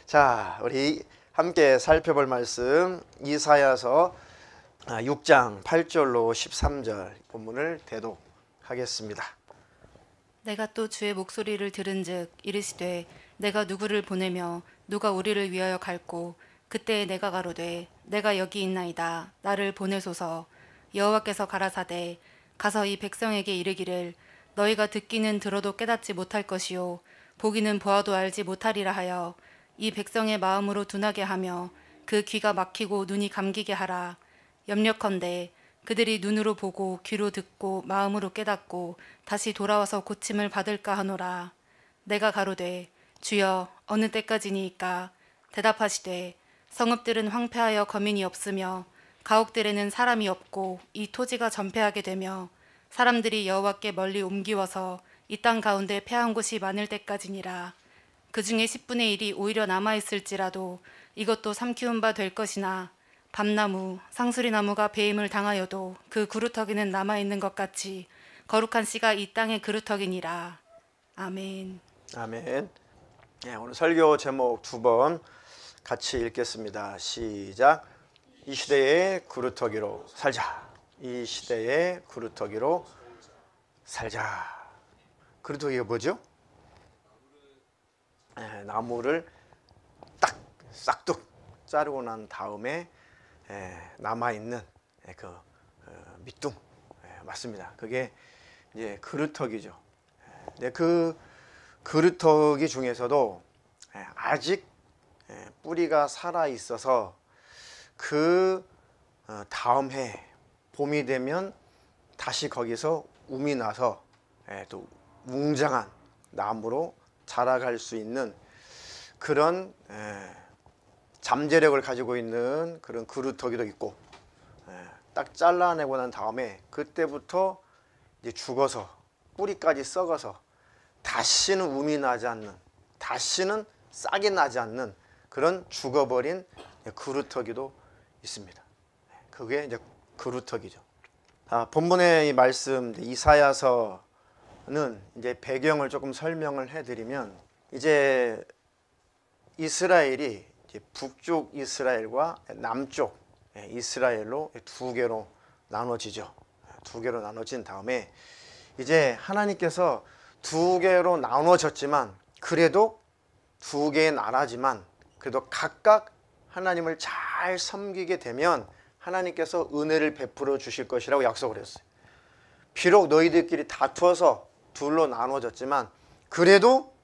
자, 우리 함께 살펴볼 말씀 이사야서 6장 8절로 13절 본문을 대독하겠습니다. 내가 또 주의 목소리를 들은즉 이르시되 내가 누구를 보내며 누가 우리를 위하여 갈고 그때에 내가 가로되 내가 여기 있나이다 나를 보내소서. 여호와께서 가라사대 가서 이 백성에게 이르기를 너희가 듣기는 들어도 깨닫지 못할 것이요 보기는 보아도 알지 못하리라 하여 이 백성의 마음으로 둔하게 하며 그 귀가 막히고 눈이 감기게 하라. 염려컨대 그들이 눈으로 보고 귀로 듣고 마음으로 깨닫고 다시 돌아와서 고침을 받을까 하노라. 내가 가로되 주여 어느 때까지니이까. 대답하시되 성읍들은 황폐하여 거민이 없으며 가옥들에는 사람이 없고 이 토지가 전폐하게 되며 사람들이 여호와께 멀리 옮기워서 이 땅 가운데 패한 곳이 많을 때까지니라. 그 중에 10분의 1이 오히려 남아있을지라도 이것도 삼키운 바 될 것이나 밤나무, 상수리나무가 배임을 당하여도 그 그루터기는 남아있는 것 같이 거룩한 씨가 이 땅의 그루터기니라. 아멘. 아멘. 네, 오늘 설교 제목 두 번 같이 읽겠습니다. 시작. 이 시대의 그루터기로 살자. 이 시대의 그루터기로 살자. 그루터기가 뭐죠? 나무를 딱 싹둑 자르고 난 다음에 남아있는 그 밑둥, 맞습니다. 그게 이제 그루터기죠. 그 그루터기 중에서도 아직 뿌리가 살아 있어서 그 다음 해 봄이 되면 다시 거기서 움이 나서 또 웅장한 나무로 자라갈 수 있는 그런 잠재력을 가지고 있는 그런 그루터기도 있고, 딱 잘라내고 난 다음에 그때부터 이제 죽어서 뿌리까지 썩어서 다시는 움이 나지 않는, 다시는 싹이 나지 않는 그런 죽어버린 그루터기도 있습니다. 그게 이제 그루터기죠. 본문의 이 말씀 이사야서는 이제 배경을 조금 설명을 해드리면, 이제 이스라엘이 이제 북쪽 이스라엘과 남쪽 이스라엘로 두 개로 나눠지죠. 두 개로 나눠진 다음에 이제 하나님께서 두 개로 나눠졌지만, 그래도 두 개의 나라지만 그래도 각각 하나님을 잘 섬기게 되면 하나님께서 은혜를 베풀어 주실 것이라고 약속을 했어요. 비록 너희들끼리 다투어서 둘로 나눠졌지만 그래도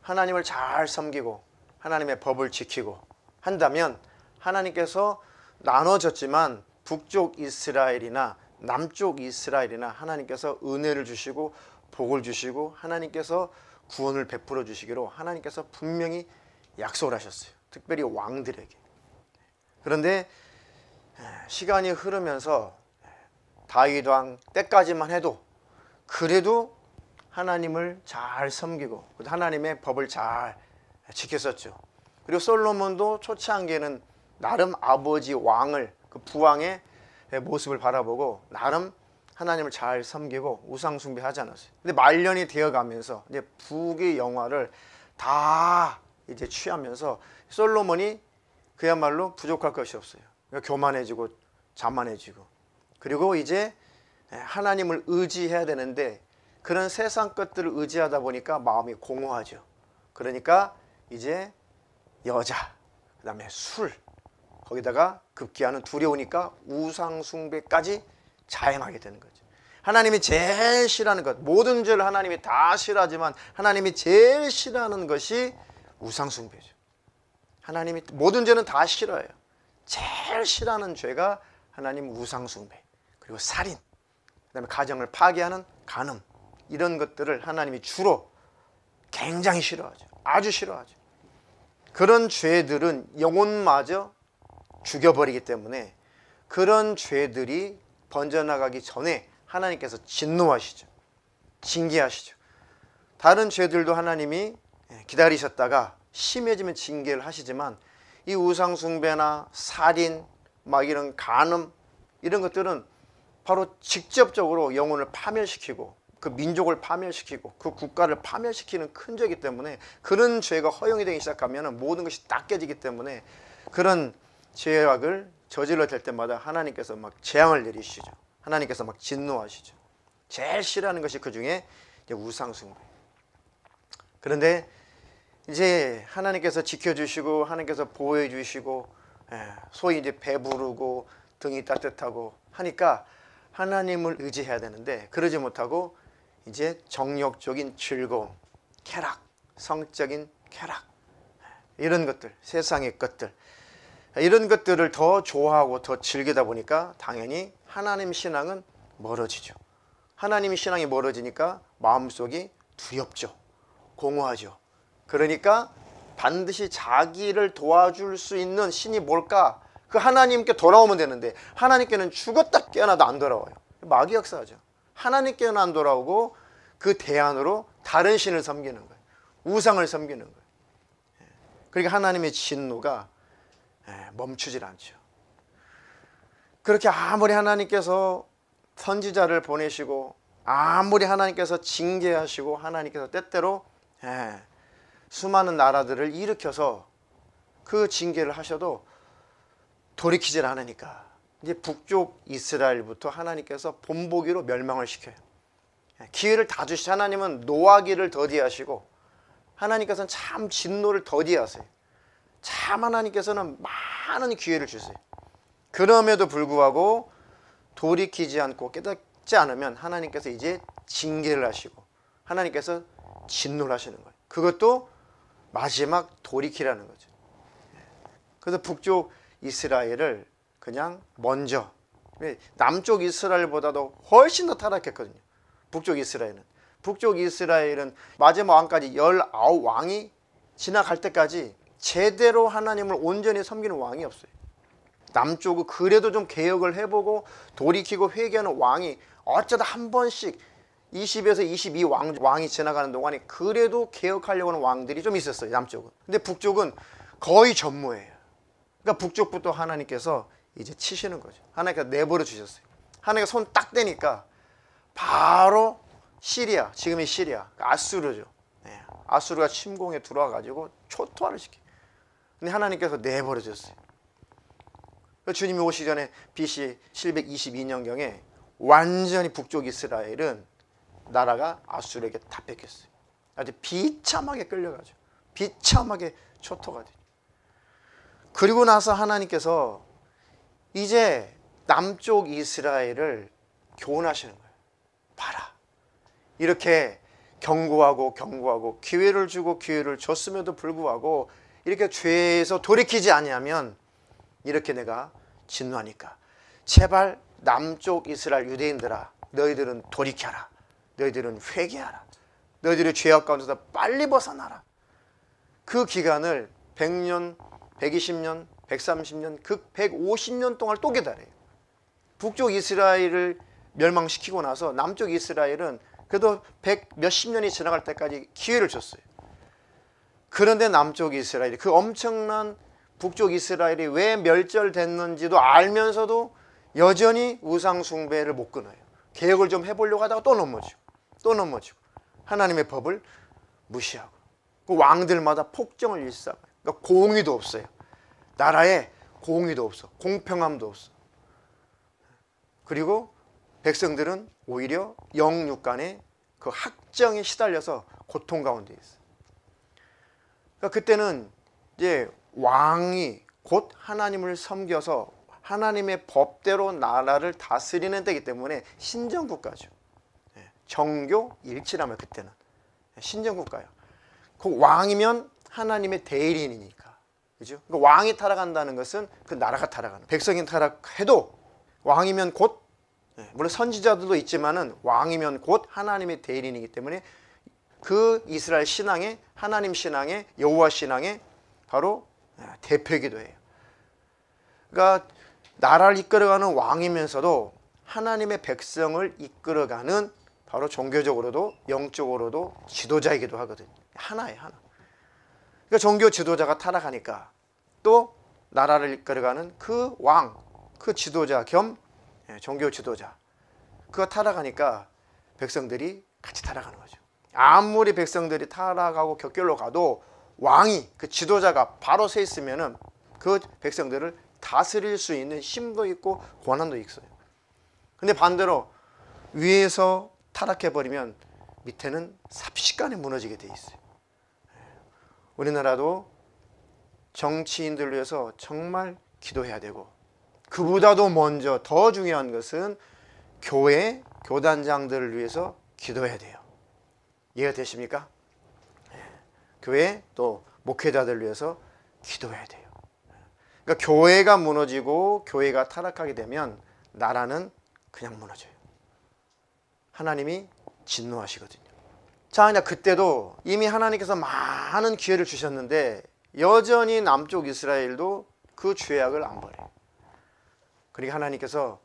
하나님을 잘 섬기고 하나님의 법을 지키고 한다면 하나님께서 나눠졌지만 북쪽 이스라엘이나 남쪽 이스라엘이나 하나님께서 은혜를 주시고 복을 주시고 하나님께서 구원을 베풀어 주시기로 하나님께서 분명히 약속을 하셨어요. 특별히 왕들에게. 그런데 시간이 흐르면서 다윗 왕 때까지만 해도 그래도 하나님을 잘 섬기고 하나님의 법을 잘 지켰었죠. 그리고 솔로몬도 초창기에는 나름 아버지 왕을, 그 부왕의 모습을 바라보고 나름 하나님을 잘 섬기고 우상 숭배하지 않았어요. 근데 말년이 되어가면서 이제 북의 영화를 다 이제 취하면서 솔로몬이 그야말로 부족할 것이 없어요. 그러니까 교만해지고 자만해지고, 그리고 이제 하나님을 의지해야 되는데 그런 세상 것들을 의지하다 보니까 마음이 공허하죠. 그러니까 이제 여자, 그 다음에 술, 거기다가 급기야는 두려우니까 우상 숭배까지 자행하게 되는 거죠. 하나님이 제일 싫어하는 것, 모든 죄를 하나님이 다 싫어하지만 하나님이 제일 싫어하는 것이 우상 숭배죠. 하나님이 모든 죄는 다 싫어해요. 제일 싫어하는 죄가 하나님 우상 숭배, 그리고 살인, 그 다음에 가정을 파괴하는 간음, 이런 것들을 하나님이 주로 굉장히 싫어하죠. 아주 싫어하죠. 그런 죄들은 영혼마저 죽여버리기 때문에 그런 죄들이 번져나가기 전에 하나님께서 진노하시죠. 징계하시죠. 다른 죄들도 하나님이 기다리셨다가 심해지면 징계를 하시지만 이 우상숭배나 살인, 막 이런 간음, 이런 것들은 바로 직접적으로 영혼을 파멸시키고 그 민족을 파멸시키고 그 국가를 파멸시키는 큰 죄이기 때문에 그런 죄가 허용이 되기 시작하면 모든 것이 딱 깨지기 때문에 그런 죄악을 저질러 될 때마다 하나님께서 막 재앙을 내리시죠. 하나님께서 막 진노하시죠. 제일 싫어하는 것이 그 중에 우상숭배. 그런데 이제 하나님께서 지켜주시고 하나님께서 보호해 주시고 소위 이제 배부르고 등이 따뜻하고 하니까 하나님을 의지해야 되는데 그러지 못하고 이제 정욕적인 즐거움, 쾌락, 성적인 쾌락 이런 것들, 세상의 것들 이런 것들을 더 좋아하고 더 즐기다 보니까 당연히 하나님 신앙은 멀어지죠. 하나님 신앙이 멀어지니까 마음속이 두렵죠. 공허하죠. 그러니까 반드시 자기를 도와줄 수 있는 신이 뭘까? 그 하나님께 돌아오면 되는데 하나님께는 죽었다 깨어나도 안 돌아와요. 마귀 역사죠. 하나님께는 안 돌아오고 그 대안으로 다른 신을 섬기는 거예요. 우상을 섬기는 거예요. 그러니까 하나님의 진노가 멈추질 않죠. 그렇게 아무리 하나님께서 선지자를 보내시고 아무리 하나님께서 징계하시고 하나님께서 때때로 수많은 나라들을 일으켜서 그 징계를 하셔도 돌이키질 않으니까 이제 북쪽 이스라엘부터 하나님께서 본보기로 멸망을 시켜요. 기회를 다 주시. 하나님은 노하기를 더디하시고 하나님께서는 참 진노를 더디하세요. 참 하나님께서는 많은 기회를 주세요. 그럼에도 불구하고 돌이키지 않고 깨닫지 않으면 하나님께서 이제 징계를 하시고 하나님께서 진노를 하시는 거예요. 그것도 마지막 돌이키라는 거죠. 그래서 북쪽 이스라엘을 그냥 먼저, 남쪽 이스라엘보다도 훨씬 더 타락했거든요. 북쪽 이스라엘은 마지막 왕까지 19왕이 지나갈 때까지 제대로 하나님을 온전히 섬기는 왕이 없어요. 남쪽은 그래도 좀 개혁을 해보고 돌이키고 회개하는 왕이 어쩌다 한 번씩 20에서 22 왕이 지나가는 동안에 그래도 개혁하려고 하는 왕들이 좀 있었어요. 남쪽은. 근데 북쪽은 거의 전무해요. 그러니까 북쪽부터 하나님께서 이제 치시는 거죠. 하나님께서 내버려 주셨어요. 하나님께서 손 딱 대니까 바로 시리아, 지금의 시리아, 아수르죠. 아수르가 침공에 들어와가지고 초토화를 시켜요. 근데 하나님께서 내버려 줬어요. 주님이 오시기 전에 BC 722년경에 완전히 북쪽 이스라엘은 나라가 아수르에게 다 뺏겼어요. 아주 비참하게 끌려가죠. 비참하게 초토가 돼요. 그리고 나서 하나님께서 이제 남쪽 이스라엘을 교훈하시는 거예요. 봐라. 이렇게 경고하고 기회를 주고 기회를 줬음에도 불구하고 이렇게 죄에서 돌이키지 아니하면 이렇게 내가 진노하니까 제발 남쪽 이스라엘 유대인들아 너희들은 돌이켜라. 너희들은 회개하라. 너희들의 죄악 가운데서 빨리 벗어나라. 그 기간을 100년, 120년, 130년, 극 150년 동안 또 기다려요. 북쪽 이스라엘을 멸망시키고 나서 남쪽 이스라엘은 그래도 100 몇십 년이 지나갈 때까지 기회를 줬어요. 그런데 남쪽 이스라엘이 그 엄청난 북쪽 이스라엘이 왜 멸절됐는지도 알면서도 여전히 우상 숭배를 못 끊어요. 개혁을 좀 해보려고 하다가 또 넘어지고 하나님의 법을 무시하고 그 왕들마다 폭정을 일삼아요. 그러니까 공의도 없어요. 나라에 공의도 없어. 공평함도 없어. 그리고 백성들은 오히려 영육간의 그 학정에 시달려서 고통 가운데 있어요. 그러니까 그때는 이제 왕이 곧 하나님을 섬겨서 하나님의 법대로 나라를 다스리는 때이기 때문에 신정국가죠. 정교 일치라면 그때는 신정국가예요. 그 왕이면 하나님의 대리인이니까, 그죠? 그러니까 왕이 타락한다는 것은 그 나라가 타락하는. 백성이 타락해도 왕이면 곧 물론 선지자들도 있지만은 왕이면 곧 하나님의 대리인이기 때문에 그 이스라엘 신앙의 하나님 신앙의 여호와 신앙의 바로 대표이기도 해요. 그러니까 나라를 이끌어가는 왕이면서도 하나님의 백성을 이끌어가는 바로 종교적으로도 영적으로도 지도자이기도 하거든요. 하나예요, 하나. 그러니까 종교 지도자가 타락하니까 또 나라를 이끌어가는 그 왕, 그 지도자 겸 종교 지도자, 그거 타락하니까 백성들이 같이 타락하는 거죠. 아무리 백성들이 타락하고 격결로 가도 왕이, 그 지도자가 바로 서 있으면은 그 백성들을 다스릴 수 있는 힘도 있고 권한도 있어요. 근데 반대로 위에서 타락해버리면 밑에는 삽시간에 무너지게 돼 있어요. 우리나라도 정치인들 위해서 정말 기도해야 되고, 그보다도 먼저 더 중요한 것은 교회, 교단장들을 위해서 기도해야 돼요. 이해가 되십니까? 교회 또 목회자들을 위해서 기도해야 돼요. 그러니까 교회가 무너지고 교회가 타락하게 되면 나라는 그냥 무너져요. 하나님이 진노하시거든요. 자, 그냥 그때도 이미 하나님께서 많은 기회를 주셨는데 여전히 남쪽 이스라엘도 그 죄악을 안 버려요. 그러니까 하나님께서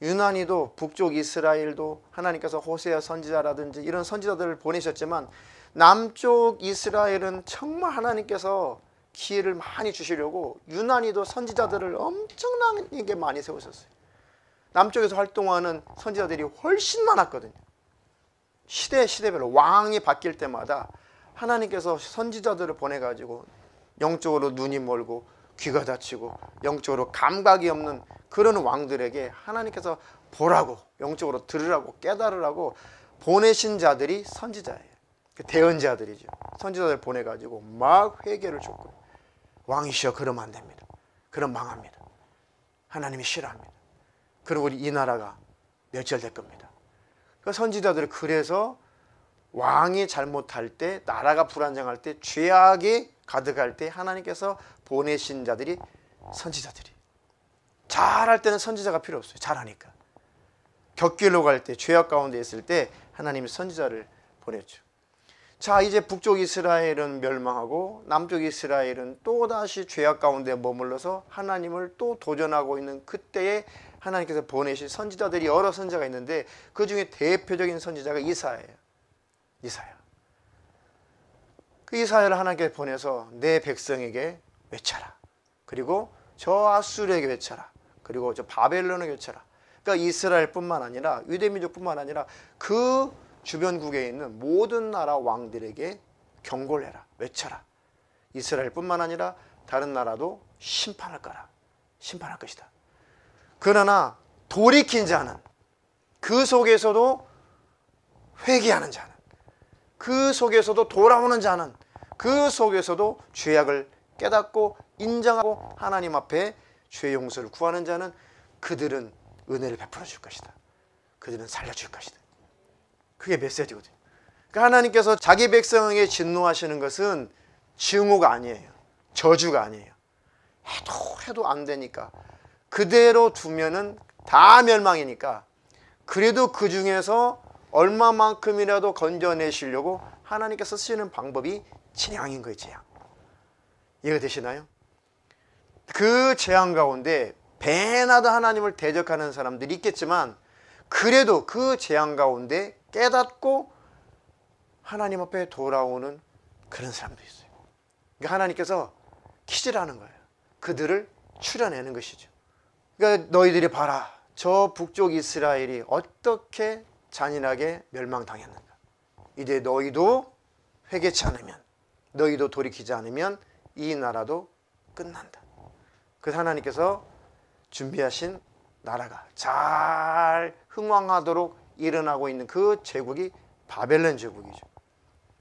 유난히도 북쪽 이스라엘도 하나님께서 호세아 선지자라든지 이런 선지자들을 보내셨지만 남쪽 이스라엘은 정말 하나님께서 기회를 많이 주시려고 유난히도 선지자들을 엄청나게 많이 세우셨어요. 남쪽에서 활동하는 선지자들이 훨씬 많았거든요. 시대별로 왕이 바뀔 때마다 하나님께서 선지자들을 보내가지고 영적으로 눈이 멀고 귀가 닫히고 영적으로 감각이 없는 그런 왕들에게 하나님께서 보라고, 영적으로 들으라고, 깨달으라고 보내신 자들이 선지자예요. 대언자들이죠. 선지자들 보내가지고 막 회개를 줬고, 왕이시여 그러면 안 됩니다. 그럼 망합니다. 하나님이 싫어합니다. 그리고 우리 이 나라가 멸절될 겁니다. 그 선지자들을, 그래서 왕이 잘못할 때, 나라가 불안정할 때, 죄악이 가득할 때 하나님께서 보내신 자들이 선지자들이. 잘할 때는 선지자가 필요 없어요. 잘하니까. 격길로 갈 때, 죄악 가운데 있을 때 하나님이 선지자를 보냈죠. 자, 이제 북쪽 이스라엘은 멸망하고 남쪽 이스라엘은 또다시 죄악 가운데 머물러서 하나님을 또 도전하고 있는 그때에 하나님께서 보내신 선지자들이 여러 선지자가 있는데 그 중에 대표적인 선지자가 이사야예요. 이사야. 그 이사야를 하나님께서 보내서 내 백성에게 외쳐라. 그리고 저 아수르에게 외쳐라. 그리고 저 바벨론에게 외쳐라. 그러니까 이스라엘뿐만 아니라 유대민족뿐만 아니라 그 주변국에 있는 모든 나라 왕들에게 경고를 해라. 외쳐라. 이스라엘뿐만 아니라 다른 나라도 심판할 거라. 심판할 것이다. 그러나 돌이킨 자는, 그 속에서도 회개하는 자는, 그 속에서도 돌아오는 자는, 그 속에서도 죄악을 깨닫고 인정하고 하나님 앞에 죄 용서를 구하는 자는 그들은 은혜를 베풀어 줄 것이다. 그들은 살려줄 것이다. 그게 메시지거든요. 그러니까 하나님께서 자기 백성에게 진노하시는 것은 증오가 아니에요. 저주가 아니에요. 해도 안 되니까, 그대로 두면은 다 멸망이니까, 그래도 그 중에서 얼마만큼이라도 건져내시려고 하나님께서 쓰시는 방법이 재앙인 거예요. 재앙. 이해가 되시나요? 그 재앙 가운데 배나도 하나님을 대적하는 사람들이 있겠지만 그래도 그 재앙 가운데 깨닫고 하나님 앞에 돌아오는 그런 사람도 있어요. 그러니까 하나님께서 퀴즈를 하는 거예요. 그들을 추려내는 것이죠. 그러니까 너희들이 봐라. 저 북쪽 이스라엘이 어떻게 잔인하게 멸망당했는가. 이제 너희도 회개치 않으면, 너희도 돌이키지 않으면 이 나라도 끝난다. 그래서 하나님께서 준비하신 나라가 잘 흥왕하도록 일어나고 있는 그 제국이 바벨론 제국이죠.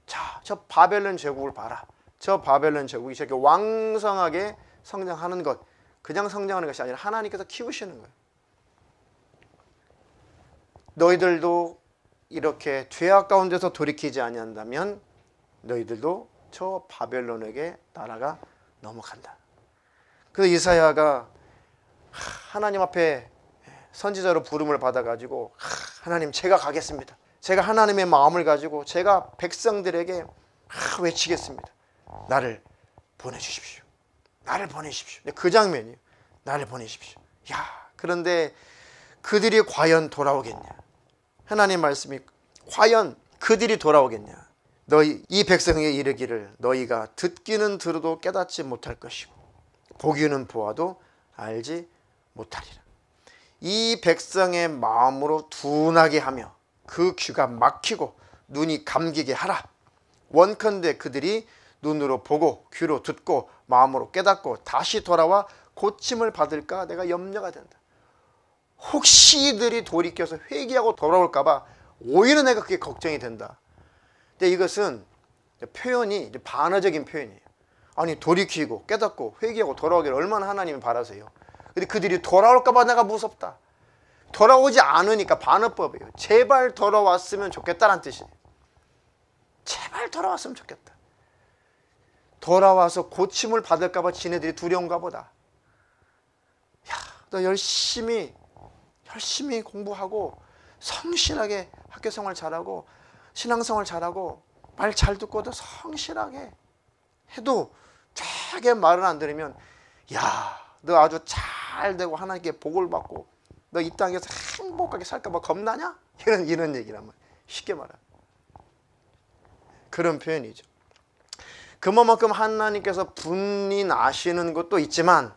자, 저 바벨론 제국을 봐라. 저 바벨론 제국이 저렇게 왕성하게 성장하는 것, 그냥 성장하는 것이 아니라 하나님께서 키우시는 거예요. 너희들도 이렇게 죄악 가운데서 돌이키지 아니한다면 너희들도 저 바벨론에게 나라가 넘어간다. 그래서 이사야가 하나님 앞에 선지자로 부름을 받아가지고, 하나님 제가 가겠습니다. 제가 하나님의 마음을 가지고 제가 백성들에게 외치겠습니다. 나를 보내주십시오. 나를 보내십시오. 그 장면이에요. 나를 보내십시오. 야, 그런데 그들이 과연 돌아오겠냐? 하나님 말씀이 과연 그들이 돌아오겠냐? 너희 이 백성에게 이르기를 너희가 듣기는 들어도 깨닫지 못할 것이고 보기는 보아도 알지 못하리라. 이 백성의 마음으로 둔하게 하며 그 귀가 막히고 눈이 감기게 하라. 원컨대 그들이 눈으로 보고 귀로 듣고 마음으로 깨닫고 다시 돌아와 고침을 받을까 내가 염려가 된다. 혹시 이들이 돌이켜서 회개하고 돌아올까 봐 오히려 내가 그게 걱정이 된다. 근데 이것은 표현이 반어적인 표현이에요. 아니 돌이키고 깨닫고 회개하고 돌아오기를 얼마나 하나님이 바라세요. 근데 그들이 돌아올까 봐 내가 무섭다. 돌아오지 않으니까 반어법이에요. 제발 돌아왔으면 좋겠다는 뜻이에요. 제발 돌아왔으면 좋겠다. 돌아와서 고침을 받을까 봐 지네들이 두려운가 보다. 야, 너 열심히 공부하고 성실하게 학교 생활 잘하고 신앙생활 잘하고 말 잘 듣고도 성실하게 해도 되게 말을 안 들으면 야, 너 아주 잘 되고 하나님께 복을 받고 너 이 땅에서 행복하게 살까 봐 겁나냐? 이런 얘기란 말이야. 쉽게 말하면 그런 표현이죠. 그만큼 하나님께서 분이 나시는 것도 있지만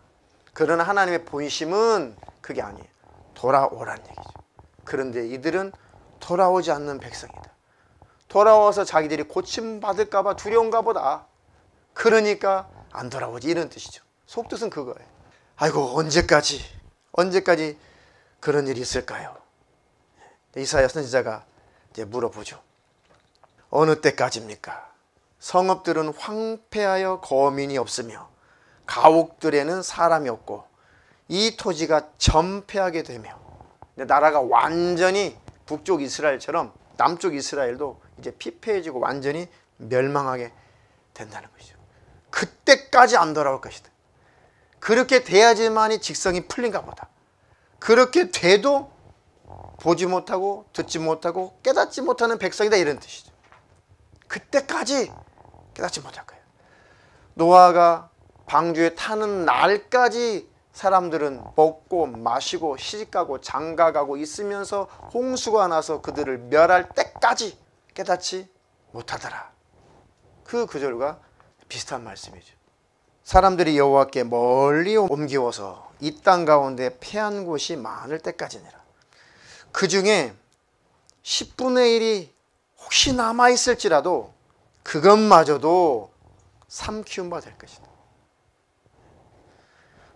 그러나 하나님의 본심은 그게 아니에요. 돌아오란 얘기죠. 그런데 이들은 돌아오지 않는 백성이다. 돌아와서 자기들이 고침받을까 봐 두려운가 보다. 그러니까 안 돌아오지 이런 뜻이죠. 속뜻은 그거예요. 아이고 언제까지 그런 일이 있을까요? 이사야 선지자가 이제 물어보죠. 어느 때까지입니까? 성읍들은 황폐하여 거민이 없으며 가옥들에는 사람이 없고 이 토지가 전폐하게 되며 나라가 완전히 북쪽 이스라엘처럼 남쪽 이스라엘도 이제 피폐해지고 완전히 멸망하게 된다는 것이죠. 그때까지 안 돌아올 것이다. 그렇게 돼야지만이 직성이 풀린가 보다. 그렇게 돼도 보지 못하고 듣지 못하고 깨닫지 못하는 백성이다 이런 뜻이죠. 그때까지 깨닫지 못할 거예요. 노아가 방주에 타는 날까지 사람들은 먹고 마시고 시집가고 장가가고 있으면서 홍수가 나서 그들을 멸할 때까지 깨닫지 못하더라. 그 구절과 비슷한 말씀이죠. 사람들이 여호와께 멀리 옮기워서 이 땅 가운데 패한 곳이 많을 때까지니라. 그 중에 10분의 1이 혹시 남아있을지라도 그것마저도 삼키운 바 될 것이다.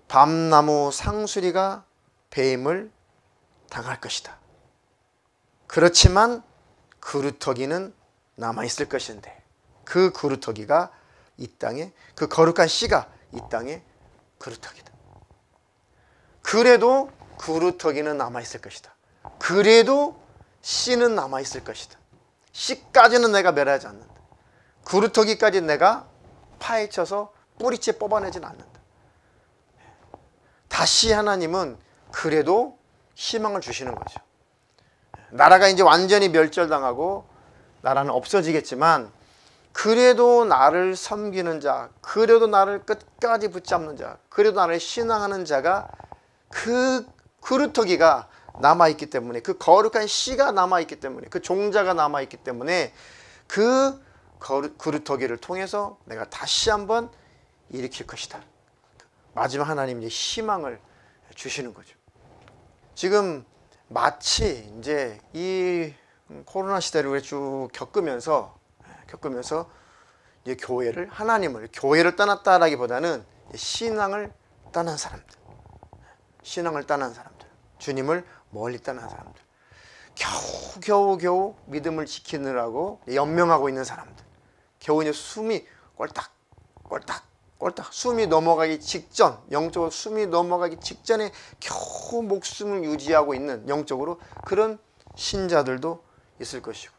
밤나무 상수리가 배임을 당할 것이다. 그렇지만 그루터기는 남아있을 것인데 그 그루터기가 이 땅에 그 거룩한 씨가 이 땅에 그루터기다. 그래도 그루터기는 남아있을 것이다. 그래도 씨는 남아있을 것이다. 씨까지는 내가 멸하지 않는다. 그루터기까지 내가 파헤쳐서 뿌리째 뽑아내진 않는다. 다시 하나님은 그래도 희망을 주시는 거죠. 나라가 이제 완전히 멸절당하고 나라는 없어지겠지만 그래도 나를 섬기는 자, 그래도 나를 끝까지 붙잡는 자, 그래도 나를 신앙하는 자가 그 그루터기가 남아있기 때문에 그 거룩한 씨가 남아있기 때문에 그 종자가 남아있기 때문에 그 그루터기를 통해서 내가 다시 한번 일으킬 것이다. 마지막 하나님 이제 희망을 주시는 거죠. 지금 마치 이제 이 코로나 시대를 쭉 겪으면서 이제 교회를 떠났다라기보다는 신앙을 떠난 사람들, 주님을 멀리 떠난 사람들, 겨우 믿음을 지키느라고 연명하고 있는 사람들, 겨우 이제 숨이 꼴딱 숨이 넘어가기 직전, 영적으로 숨이 넘어가기 직전에 겨우 목숨을 유지하고 있는 영적으로 그런 신자들도 있을 것이고,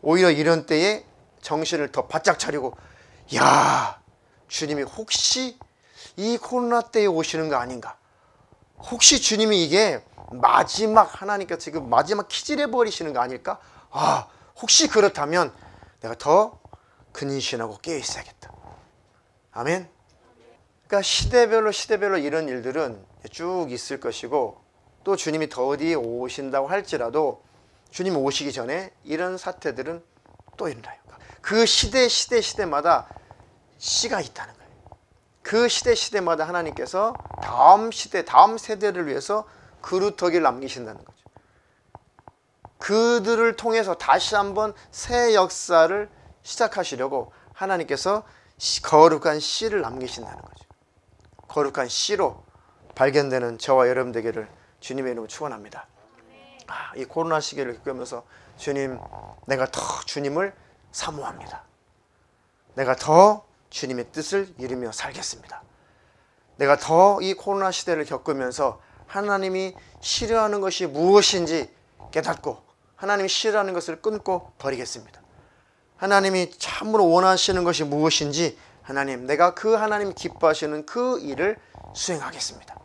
오히려 이런 때에 정신을 더 바짝 차리고, 야, 주님이 혹시 이 코로나 때에 오시는 거 아닌가? 혹시 주님이 이게 하나님께서 지금 마지막 키질해 버리시는 거 아닐까? 아, 혹시 그렇다면 내가 더 근신하고 깨어 있어야겠다. 아멘. 그러니까 시대별로 이런 일들은 쭉 있을 것이고, 또 주님이 더디 오신다고 할지라도 주님 오시기 전에 이런 사태들은 또 일어나요. 그 시대마다 씨가 있다는 거예요. 그 시대마다 하나님께서 다음 세대를 위해서 그루터기를 남기신다는 거죠. 그들을 통해서 다시 한번 새 역사를 시작하시려고 하나님께서 거룩한 씨를 남기신다는 거죠. 거룩한 씨로 발견되는 저와 여러분 되기를 주님의 이름으로 축원합니다. 이 코로나 시기를 겪으면서 주님, 내가 더 주님을 사모합니다. 내가 더 주님의 뜻을 이루며 살겠습니다. 내가 더 이 코로나 시대를 겪으면서 하나님이 싫어하는 것이 무엇인지 깨닫고 하나님이 싫어하는 것을 끊고 버리겠습니다. 하나님이 참으로 원하시는 것이 무엇인지 하나님, 내가 그 하나님 기뻐하시는 그 일을 수행하겠습니다.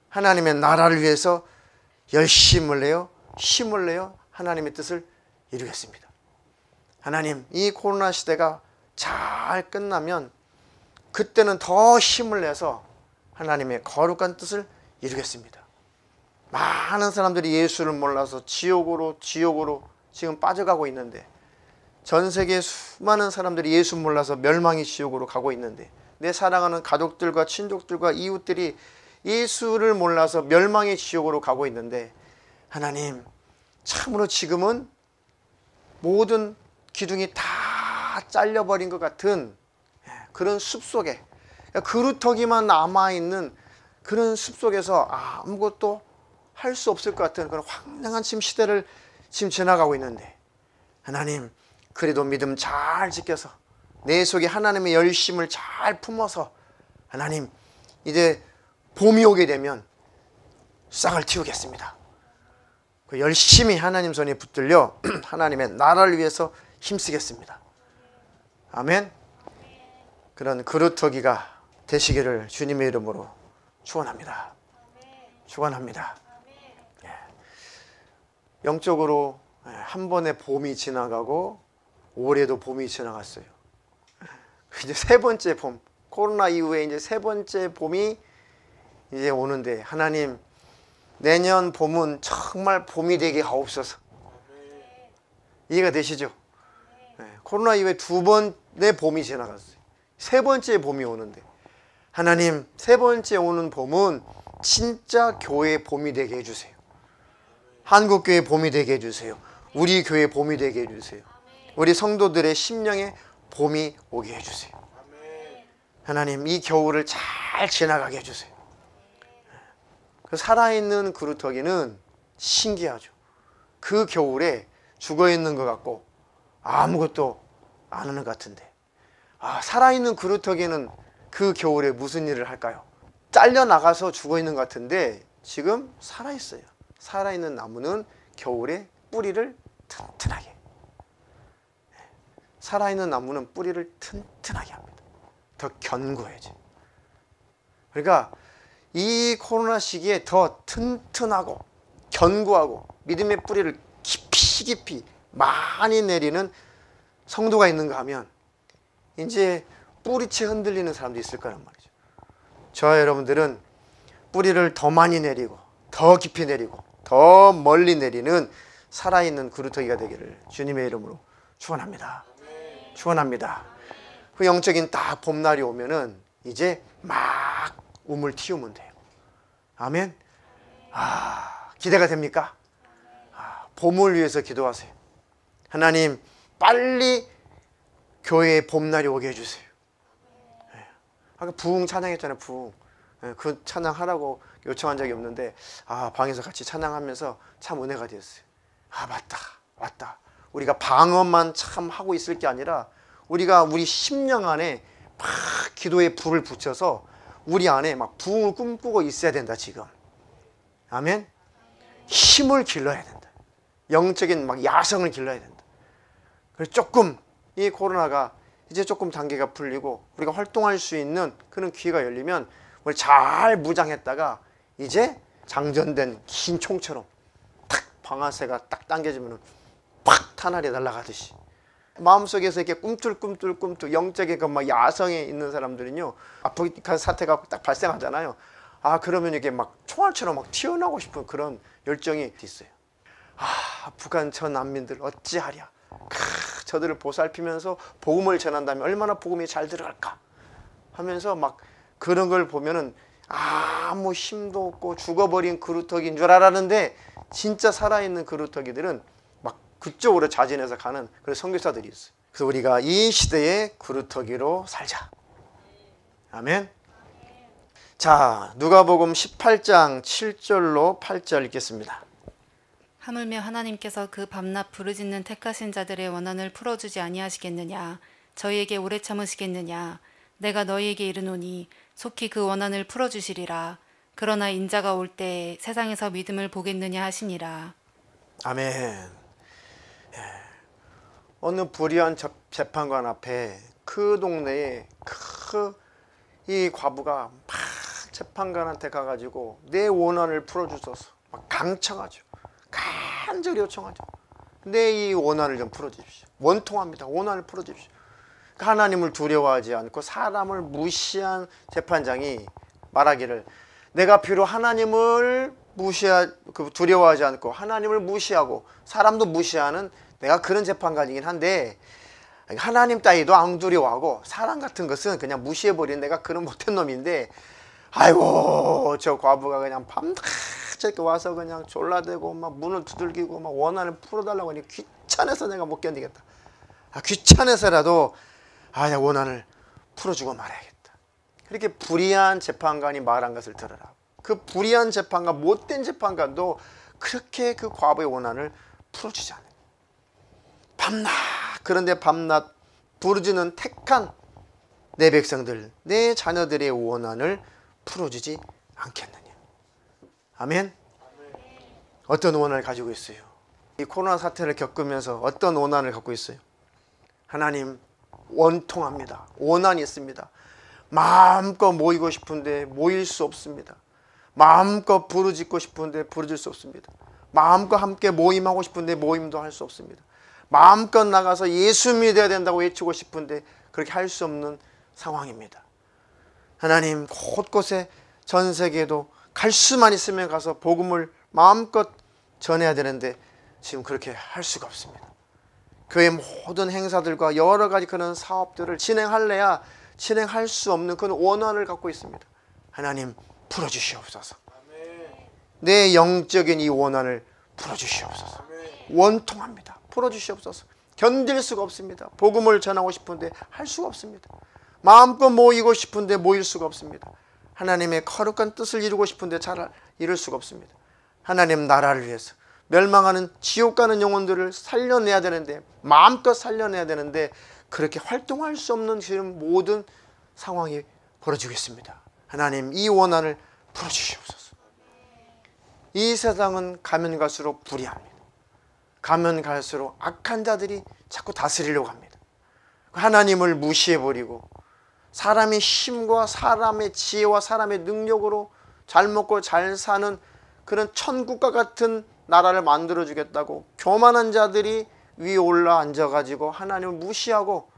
하나님의 나라를 위해서 열심을 내어 힘을 내어 하나님의 뜻을 이루겠습니다. 하나님, 이 코로나 시대가 잘 끝나면 그때는 더 힘을 내서 하나님의 거룩한 뜻을 이루겠습니다. 많은 사람들이 예수를 몰라서 지옥으로 지금 빠져가고 있는데, 전 세계 수많은 사람들이 예수 몰라서 멸망의 지옥으로 가고 있는데, 내 사랑하는 가족들과 친족들과 이웃들이 예수를 몰라서 멸망의 지옥으로 가고 있는데, 하나님, 참으로 지금은 모든 기둥이 다 잘려버린 것 같은 그런 숲속에, 그루터기만 남아있는 그런 숲속에서 아무것도 할 수 없을 것 같은 그런 황량한 지금 시대를 지금 지나가고 있는데, 하나님, 그래도 믿음 잘 지켜서 내 속에 하나님의 열심을 잘 품어서 하나님, 이제 봄이 오게 되면 싹을 틔우겠습니다. 열심히 하나님 손에 붙들려 하나님의 나라를 위해서 힘쓰겠습니다. 아멘. 그런 그루터기가 되시기를 주님의 이름으로 축원합니다. 축원합니다. 영적으로 한 번에 봄이 지나가고 올해도 봄이 지나갔어요. 이제 세 번째 봄, 코로나 이후에 이제 세 번째 봄이 이제 오는데, 하나님, 내년 봄은 정말 봄이 되게 하옵소서. 이해가 되시죠? 코로나 이후에 두 번의 봄이 지나갔어요. 세 번째 봄이 오는데, 하나님, 세 번째 오는 봄은 진짜 교회의 봄이 되게 해주세요. 한국교회 봄이 되게 해주세요. 우리 교회 봄이 되게 해주세요. 우리 성도들의 심령에 봄이 오게 해주세요. 하나님, 이 겨울을 잘 지나가게 해주세요. 그 살아있는 그루터기는 신기하죠. 그 겨울에 죽어있는 것 같고 아무것도 안 하는 것 같은데, 살아있는 그루터기는 그 겨울에 무슨 일을 할까요? 잘려나가서 죽어있는 것 같은데 지금 살아있어요. 살아있는 나무는 겨울에 뿌리를 튼튼하게, 살아있는 나무는 뿌리를 튼튼하게 합니다. 더 견고해져. 그러니까 이 코로나 시기에 더 튼튼하고 견고하고 믿음의 뿌리를 깊이 많이 내리는 성도가 있는가 하면 이제 뿌리채 흔들리는 사람도 있을 거란 말이죠. 저와 여러분들은 뿌리를 더 많이 내리고 더 깊이 내리고 더 멀리 내리는 살아있는 그루터기가 되기를 주님의 이름으로 축원합니다. 축원합니다. 그 영적인 딱 봄날이 오면은 이제 막 우물 틔우면 돼요. 아멘. 기대가 됩니까? 봄을 위해서 기도하세요. 하나님, 빨리 교회에 봄날이 오게 해주세요. 아까 부흥 찬양했잖아요. 부흥. 그 찬양하라고 요청한 적이 없는데 방에서 같이 찬양하면서 참 은혜가 되었어요. 맞다. 우리가 방언만 참 하고 있을 게 아니라 우리가 우리 심령 안에 막 기도의 불을 붙여서 우리 안에 막 부흥을 꿈꾸고 있어야 된다 지금. 아멘. 힘을 길러야 된다. 영적인 막 야성을 길러야 된다. 그래서 조금 이 코로나가 이제 조금 단계가 풀리고 우리가 활동할 수 있는 그런 기회가 열리면 우리 잘 무장했다가 이제 장전된 긴 총처럼 탁 방아쇠가 딱 당겨지면 팍 탄알이 날아가듯이 마음속에서 이렇게 꿈틀 영적인 그 막 야성에 있는 사람들은요, 아프리카 사태가 딱 발생하잖아요. 그러면 이게 막 총알처럼 막 튀어나오고 싶은 그런 열정이 있어요. 북한 저 난민들 어찌하랴. 저들을 보살피면서 복음을 전한다면 얼마나 복음이 잘 들어갈까 하면서 막 그런 걸 보면은 아무 힘도 없고 죽어버린 그루터기인 줄 알았는데 진짜 살아있는 그루터기들은 막 그쪽으로 자진해서 가는 그런 선교사들이 있어요. 그래서 우리가 이 시대의 그루터기로 살자. 아멘. 자, 누가복음 18장 7절로 8절 읽겠습니다. 하물며 하나님께서 그 밤낮 부르짖는 택하신 자들의 원한을 풀어주지 아니하시겠느냐. 저희에게 오래 참으시겠느냐. 내가 너희에게 이르노니 속히 그 원한을 풀어주시리라. 그러나 인자가 올 때에 세상에서 믿음을 보겠느냐 하시니라. 아멘. 어느 불의한 재판관 앞에 그 동네에 이 과부가 막 재판관한테 가가지고 내 원한을 풀어주소서 막 강청하죠. 간절히 요청하죠. 내 이 원한을 좀 풀어주십시오. 원통합니다. 원한을 풀어주십시오. 하나님을 두려워하지 않고 사람을 무시한 재판장이 말하기를, 내가 비록 하나님을 두려워하지 않고 하나님을 무시하고 사람도 무시하는 내가 그런 재판관이긴 한데, 하나님 따위도 안 두려워하고 사람 같은 것은 그냥 무시해버리는 내가 그런 못된 놈인데, 아이고 저 과부가 그냥 밤낮 저렇게 와서 그냥 졸라대고 막 문을 두들기고 막 원한을 풀어달라고 하니 귀찮아서 내가 못 견디겠다. 귀찮아서라도 내가 원한을 풀어주고 말아야겠다. 그렇게 불의한 재판관이 말한 것을 들으라. 그 불의한 재판관, 못된 재판관도 그렇게 그 과부의 원한을 풀어주지 않아요. 밤낮, 그런데 밤낮 부르짖는 택한 내 백성들, 내 자녀들의 원한을 풀어주지 않겠느냐. 아멘. 어떤 원한을 가지고 있어요? 이 코로나 사태를 겪으면서 어떤 원한을 갖고 있어요? 하나님, 원통합니다. 원한이 있습니다. 마음껏 모이고 싶은데 모일 수 없습니다. 마음껏 부르짖고 싶은데 부르짖을 수 없습니다. 마음껏 함께 모임하고 싶은데 모임도 할 수 없습니다. 마음껏 나가서 예수 믿어야 된다고 외치고 싶은데 그렇게 할 수 없는 상황입니다. 하나님, 곳곳에 전 세계에도 갈 수만 있으면 가서 복음을 마음껏 전해야 되는데 지금 그렇게 할 수가 없습니다. 교회 모든 행사들과 여러 가지 그런 사업들을 진행할래야 진행할 수 없는 그런 원한을 갖고 있습니다. 하나님, 풀어주시옵소서. 내 영적인 이 원한을 풀어주시옵소서. 원통합니다. 풀어주시옵소서. 견딜 수가 없습니다. 복음을 전하고 싶은데 할 수가 없습니다. 마음껏 모이고 싶은데 모일 수가 없습니다. 하나님의 거룩한 뜻을 이루고 싶은데 잘 이룰 수가 없습니다. 하나님 나라를 위해서 멸망하는 지옥 가는 영혼들을 살려내야 되는데, 마음껏 살려내야 되는데 그렇게 활동할 수 없는 지금 모든 상황이 벌어지고 있습니다. 하나님, 이 원한을 풀어주시옵소서. 이 세상은 가면 갈수록 불의합니다. 가면 갈수록 악한 자들이 자꾸 다스리려고 합니다. 하나님을 무시해버리고 사람의 힘과 사람의 지혜와 사람의 능력으로 잘 먹고 잘 사는 그런 천국과 같은 나라를 만들어주겠다고 교만한 자들이 위에 올라 앉아가지고 하나님을 무시하고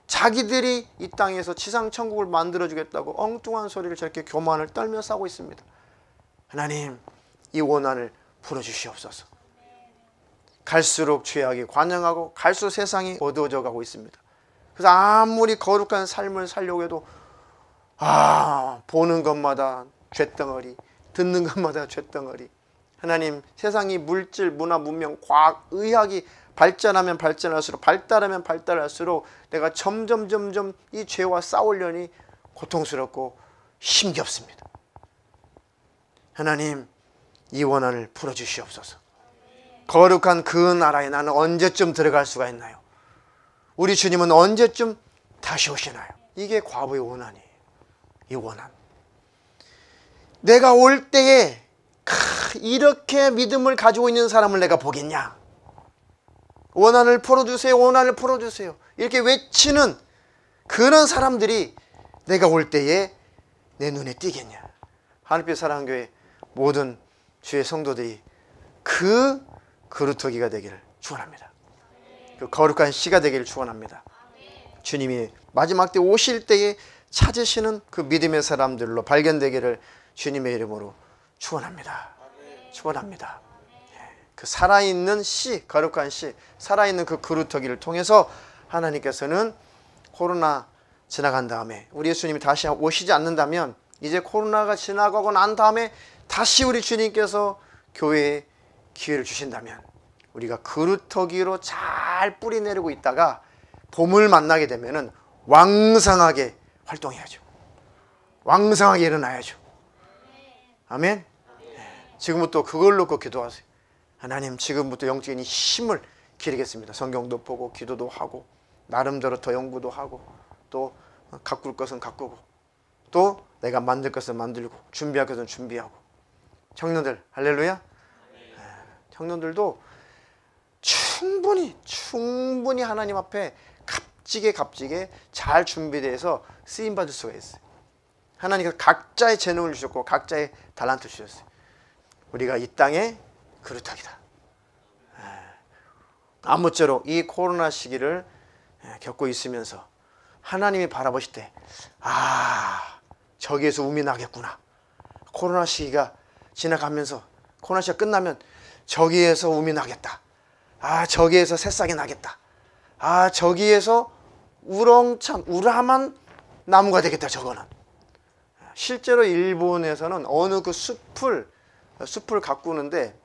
자기들이 이 땅에서 지상천국을 만들어주겠다고 엉뚱한 소리를 저렇게 교만을 떨면서 하고 있습니다. 하나님, 이 원한을 풀어주시옵소서. 갈수록 죄악이 관영하고 갈수록 세상이 어두워져 가고 있습니다. 그래서 아무리 거룩한 삶을 살려고 해도 보는 것마다 죄덩어리, 듣는 것마다 죄덩어리. 하나님, 세상이 물질, 문화, 문명, 과학, 의학이 발전하면 발달할수록 내가 점점 이 죄와 싸우려니 고통스럽고 힘겹습니다. 하나님, 이 원한을 풀어주시옵소서. 거룩한 그 나라에 나는 언제쯤 들어갈 수가 있나요? 우리 주님은 언제쯤 다시 오시나요? 이게 과부의 원한이에요. 이 원한. 내가 올 때에 이렇게 믿음을 가지고 있는 사람을 내가 보겠냐? 원한을 풀어주세요. 원한을 풀어주세요. 이렇게 외치는 그런 사람들이 내가 올 때에 내 눈에 띄겠냐? 하늘빛 사랑교회 모든 주의 성도들이 그 그루터기가 되기를 축원합니다. 그 거룩한 씨가 되기를 축원합니다. 주님이 마지막 때 오실 때에 찾으시는 그 믿음의 사람들로 발견되기를 주님의 이름으로 축원합니다. 축원합니다. 그 살아있는 씨, 거룩한 씨, 살아있는 그 그루터기를 통해서 하나님께서는 코로나 지나간 다음에 우리 예수님이 다시 오시지 않는다면 이제 코로나가 지나가고 난 다음에 다시 우리 주님께서 교회에 기회를 주신다면 우리가 그루터기로 잘 뿌리 내리고 있다가 봄을 만나게 되면은 왕성하게 활동해야죠. 왕성하게 일어나야죠. 아멘. 지금부터 그걸 놓고 기도하세요. 하나님, 지금부터 영적인 힘을 기르겠습니다. 성경도 보고 기도도 하고 나름대로 더 연구도 하고 또 가꿀 것은 가꾸고 또 내가 만들 것은 만들고 준비할 것은 준비하고. 청년들 할렐루야. 청년들도 충분히 하나님 앞에 값지게 잘 준비돼서 쓰임받을 수가 있어요. 하나님께서 각자의 재능을 주셨고 각자의 달란트 주셨어요. 우리가 이 땅의 그루터기다. 아무쪼록 이 코로나 시기를 겪고 있으면서 하나님이 바라보실 때 저기에서 um이 나겠구나. 코로나 시기가 지나가면서 코로나 시기가 끝나면 저기에서 um이 나겠다. 저기에서 새싹이 나겠다. 저기에서 우람한 나무가 되겠다. 저거는 실제로 일본에서는 어느 그 숲을 가꾸는데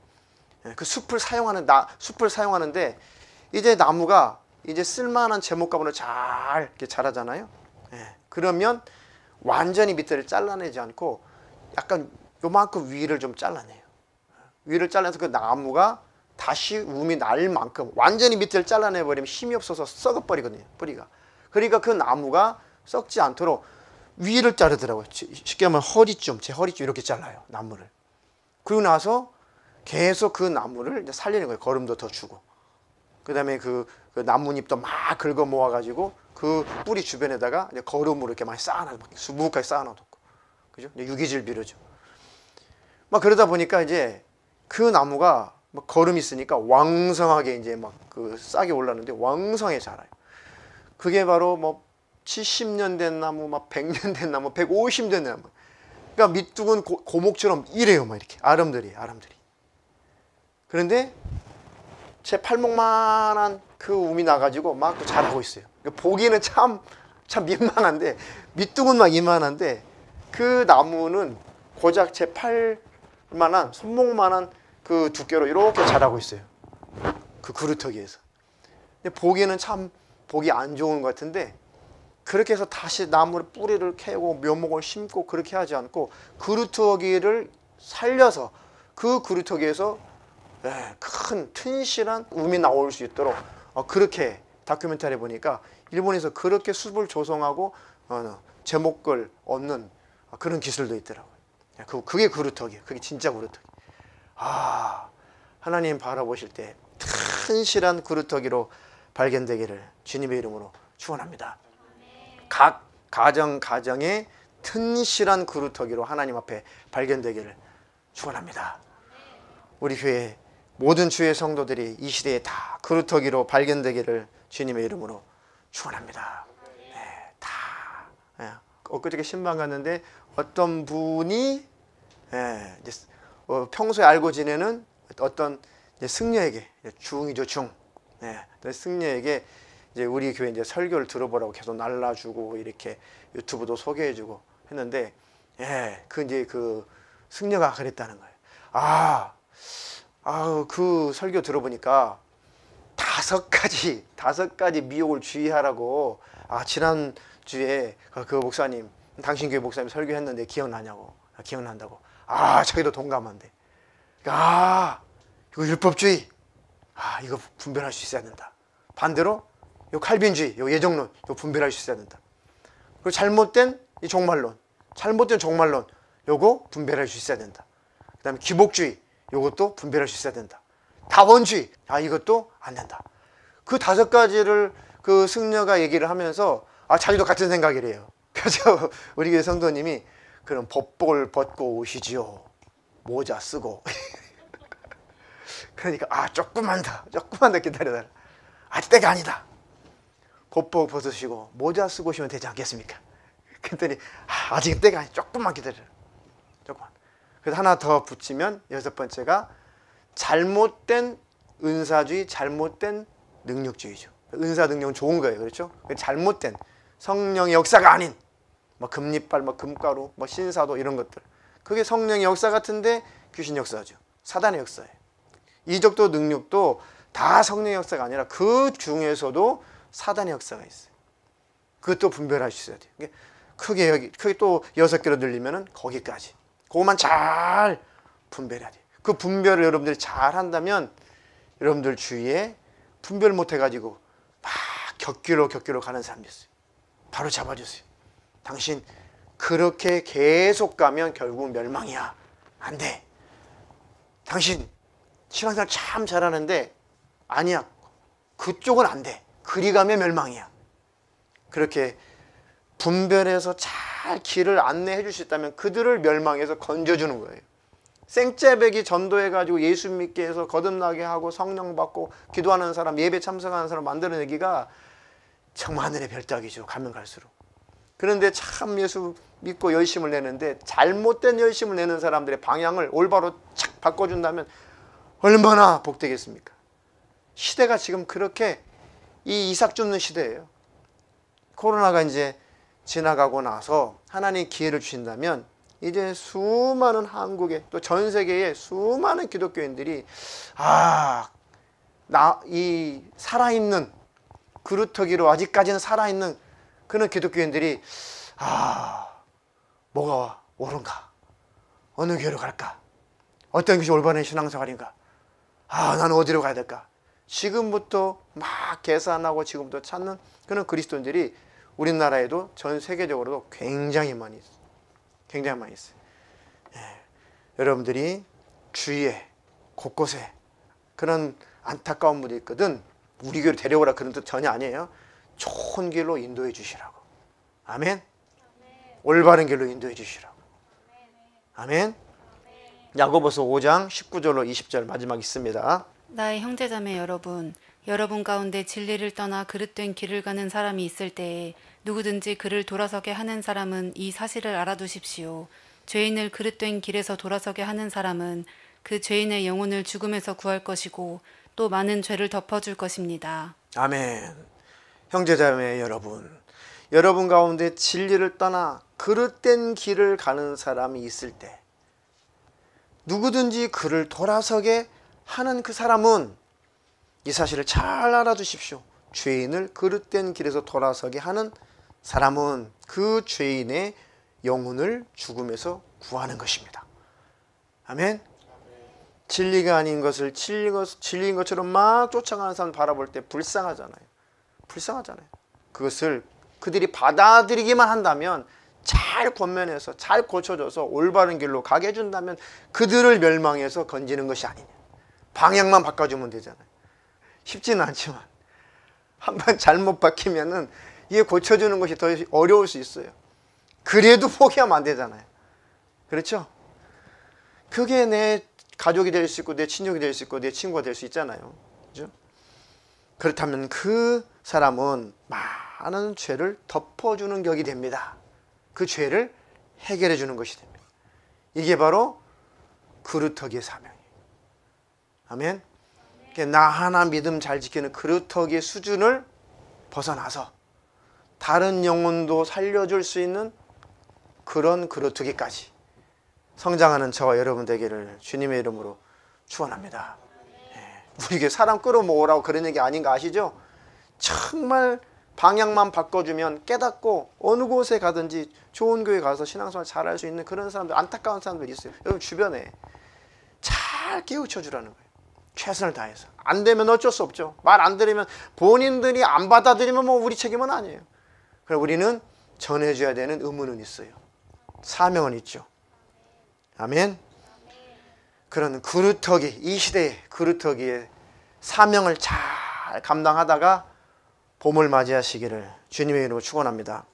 그 숲을 사용하는데 이제 나무가 이제 쓸만한 제목가분을 잘 이렇게 자라잖아요. 그러면 완전히 밑에를 잘라내지 않고 약간 요만큼 위를 좀 잘라내요. 위를 잘라서 그 나무가 다시 um이 날 만큼 완전히 밑에를 잘라내버리면 힘이 없어서 썩어버리거든요. 뿌리가. 그러니까 그 나무가 썩지 않도록 위를 자르더라고요. 쉽게 하면 허리쯤, 제 허리쯤 이렇게 잘라요. 나무를. 그리고 나서 계속 그 나무를 이제 살리는 거예요. 거름도 더 주고. 그 다음에 그 나뭇잎도 막 긁어 모아가지고 그 뿌리 주변에다가 이제 거름으로 이렇게 많이 쌓아놔, 수북하게 쌓아놔놓고. 그죠? 유기질 비료죠. 막 그러다 보니까 이제 그 나무가 막 거름이 있으니까 왕성하게 이제 막 그 싹이 올랐는데 왕성하게 자라요. 그게 바로 뭐 70년 된 나무, 막 100년 된 나무, 150년 된 나무. 그러니까 밑둥은 고목처럼 이래요, 막 이렇게 아름들이. 그런데 제 팔목만한 그 um이 나가지고 막 자라고 있어요. 그러니까 보기에는 참 민망한데 밑둥은 막 이만한데 그 나무는 고작 제 팔만한 손목만한 그 두께로 이렇게 자라고 있어요. 그 그루터기에서. 보기에는 참 보기 안 좋은 것 같은데 그렇게 해서 다시 나무를 뿌리를 캐고 묘목을 심고 그렇게 하지 않고 그루터기를 살려서 그 그루터기에서 큰 튼실한 um이 나올 수 있도록 그렇게 다큐멘터리 보니까 일본에서 그렇게 숲을 조성하고 제목을 얻는 그런 기술도 있더라고요. 그게 그루터기예요. 그게 진짜 그루터기. 하나님 바라보실 때 튼실한 그루터기로 발견되기를 주님의 이름으로 축원합니다. 각 가정의 튼실한 그루터기로 하나님 앞에 발견되기를 축원합니다. 우리 교회 모든 주의 성도들이 이 시대에 다 그루터기로 발견되기를 주님의 이름으로 축원합니다. 엊그저께 신방 갔는데 어떤 분이 평소에 알고 지내는 어떤 승려에게 중이죠, 중. 승려에게 이제 우리 교회 이제 설교를 들어보라고 계속 날라주고 이렇게 유튜브도 소개해주고 했는데, 그 승려가 그랬다는 거예요. 그 설교 들어보니까 다섯 가지 미혹을 주의하라고 지난 주에 그 목사님, 당신 교회 목사님 설교했는데 기억나냐고. 기억난다고. 자기도 동감한대. 이거 율법주의. 이거 분별할 수 있어야 된다. 반대로 요 칼빈주의, 요 예정론, 이거 분별할 수 있어야 된다. 그리고 잘못된 이 종말론, 요거 분별할 수 있어야 된다. 그 다음에 기복주의, 요것도 분별할 수 있어야 된다. 다원주의, 이것도 안 된다. 그 다섯 가지를 그 승려가 얘기를 하면서 자기도 같은 생각이래요. 그래서 우리 교회 성도님이 그럼 법복을 벗고 오시지요. 모자 쓰고. 그러니까 조금만 더 기다려달라. 아직 때가 아니다. 법복 벗으시고 모자 쓰고 오시면 되지 않겠습니까? 그랬더니 아직 때가 아니다. 조금만 기다려라. 조금만. 그래서 하나 더 붙이면 여섯 번째가 잘못된 은사주의, 잘못된 능력주의죠. 은사 능력은 좋은 거예요. 그렇죠? 잘못된 성령의 역사가 아닌 뭐 금리빨, 뭐 금가루, 뭐 신사도 이런 것들. 그게 성령의 역사 같은데 귀신 역사죠. 사단의 역사예요. 이적도 능력도 다 성령의 역사가 아니라 그 중에서도 사단의 역사가 있어요. 그것도 분별하셔야 돼요. 크게 또 6개로 늘리면은 거기까지. 그것만 잘 분별해야 돼요. 그 분별을 여러분들이 잘 한다면 여러분들 주위에 분별 못 해가지고 막 격기로 가는 사람이 있어요. 바로 잡아주세요. 당신 그렇게 계속 가면 결국 멸망이야. 안 돼. 당신 신앙생활 참 잘하는데 아니야. 그쪽은 안 돼. 그리 가면 멸망이야. 그렇게 분별해서 잘 길을 안내해 줄 수 있다면 그들을 멸망해서 건져주는 거예요. 생짜배기 전도해가지고 예수 믿게 해서 거듭나게 하고 성령 받고 기도하는 사람, 예배 참석하는 사람 만들어내기가 정말 하늘의 별따기죠. 가면 갈수록. 그런데 참 예수 믿고 열심을 내는데 잘못된 열심을 내는 사람들의 방향을 올바로 착 바꿔준다면 얼마나 복되겠습니까? 시대가 지금 그렇게 이 이삭 줍는 시대예요. 코로나가 이제 지나가고 나서 하나님 기회를 주신다면 이제 수많은 한국에 또 전 세계에 수많은 기독교인들이 이 살아있는 그루터기로 아직까지는 살아있는 그런 기독교인들이 뭐가 옳은가? 어느 교회로 갈까? 어떤 것이 올바른 신앙생활인가? 나는 어디로 가야 될까? 지금부터 막 계산하고 지금부터 찾는 그런 그리스도인들이 우리나라에도 전 세계적으로도 굉장히 많이 있어요. 굉장히 많이 있어요. 여러분들이 주위에 곳곳에 그런 안타까운 분이 있거든. 우리 교회로 데려오라 그런 뜻 전혀 아니에요. 좋은 길로 인도해 주시라고. 아멘. 올바른 길로 인도해 주시라고. 아멘. 야고보서 5장 19절로 20절 마지막 있습니다. 나의 형제자매 여러분, 여러분 가운데 진리를 떠나 그릇된 길을 가는 사람이 있을 때에 누구든지 그를 돌아서게 하는 사람은 이 사실을 알아두십시오. 죄인을 그릇된 길에서 돌아서게 하는 사람은 그 죄인의 영혼을 죽음에서 구할 것이고 또 많은 죄를 덮어줄 것입니다. 아멘. 형제자매 여러분 가운데 진리를 떠나 그릇된 길을 가는 사람이 있을 때 누구든지 그를 돌아서게 하는 그 사람은 이 사실을 잘 알아두십시오. 죄인을 그릇된 길에서 돌아서게 하는 사람은 그 죄인의 영혼을 죽음에서 구하는 것입니다. 아멘. 진리가 아닌 것을 진리인 것처럼 막 쫓아가는 사람 바라볼 때 불쌍하잖아요. 그것을 그들이 받아들이기만 한다면 잘 권면해서 잘 고쳐줘서 올바른 길로 가게 해준다면 그들을 멸망해서 건지는 것이 아니냐. 방향만 바꿔주면 되잖아요. 쉽지는 않지만 한번 잘못 바뀌면은 이게 고쳐주는 것이 더 어려울 수 있어요. 그래도 포기하면 안 되잖아요. 그렇죠? 그게 내 가족이 될 수 있고 내 친족이 될 수 있고 내 친구가 될 수 있잖아요. 그렇죠? 그렇다면 그 사람은 많은 죄를 덮어주는 격이 됩니다. 그 죄를 해결해 주는 것이 됩니다. 이게 바로 그루터기의 사명이에요. 아멘. 나 하나 믿음 잘 지키는 그루터기의 수준을 벗어나서 다른 영혼도 살려줄 수 있는 그런 그루터기까지 성장하는 저와 여러분 되기를 주님의 이름으로 축원합니다. 우리에게 사람 끌어모으라고 그런 얘기 아닌가 아시죠? 정말 방향만 바꿔주면 깨닫고 어느 곳에 가든지 좋은 교회 가서 신앙생활 잘할 수 있는 그런 사람들, 안타까운 사람들이 있어요. 여러분 주변에 잘 깨우쳐 주라는 거예요. 최선을 다해서. 안 되면 어쩔 수 없죠. 말 안 들으면 본인들이 안 받아들이면 뭐 우리 책임은 아니에요. 그래서 우리는 전해줘야 되는 의무는 있어요. 사명은 있죠. 아멘. 그런 그루터기, 이 시대의 그루터기의 사명을 잘 감당하다가 봄을 맞이하시기를 주님의 이름으로 축원합니다.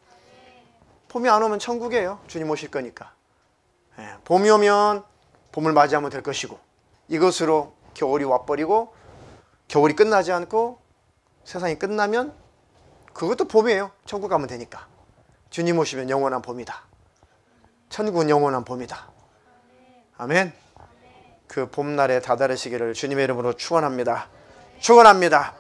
봄이 안 오면 천국이에요. 주님 오실 거니까. 봄이 오면 봄을 맞이하면 될 것이고 이것으로 겨울이 와버리고 겨울이 끝나지 않고 세상이 끝나면 그것도 봄이에요. 천국 가면 되니까. 주님 오시면 영원한 봄이다. 천국은 영원한 봄이다. 아멘. 그 봄날에 다다르시기를 주님의 이름으로 축원합니다. 축원합니다.